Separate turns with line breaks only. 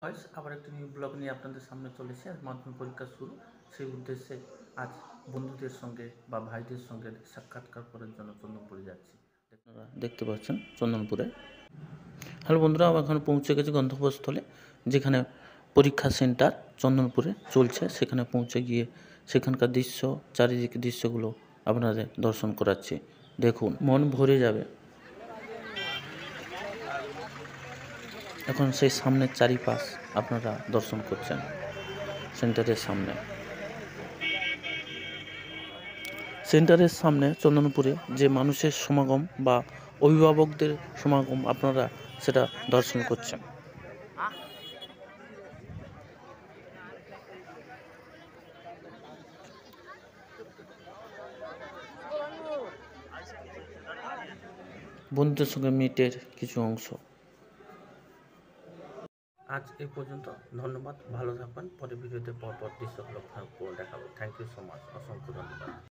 Voice আবার একটি new blog নিয়ে আপনাদের সামনে চলেছে। আজ মাধ্যমিক পরীক্ষা শুরু, সেই উদ্দেশ্যে আজ বন্ধুদের সঙ্গে বা ভাইদের সঙ্গে সাক্ষাৎকার করার জন্য চন্দনপুরে যাচ্ছি। আপনারা দেখতে পাচ্ছেন চন্দনপুরে। হ্যালো বন্ধুরা, আমরা এখন পৌঁছে গেছি গন্তব্যস্থলে, যেখানে পরীক্ষা সেন্টার চন্দনপুরে চলছে। সেখানে পৌঁছে গিয়ে সেখানকার দৃশ্য, চারিদিকে দৃশ্যগুলো আপনাদের দর্শন করাচ্ছি। দেখুন, মন ভরে যাবে। এখন সেই সামনের চারিপাশ আপনারা দর্শন করছেন। সেন্টারের সামনে চন্দনপুরে যে মানুষের সমাগম বা অভিভাবকদের সমাগম, আপনারা সেটা দর্শন করছেন। বন্ধুদের সঙ্গে মিটের কিছু অংশ। আজ এই পর্যন্ত। ধন্যবাদ, ভালো থাকবেন। পরে ভিডিওতে পরপর দৃশ্যগুলো দেখাবো। থ্যাংক ইউ সো মাচ, অসংখ্য ধন্যবাদ।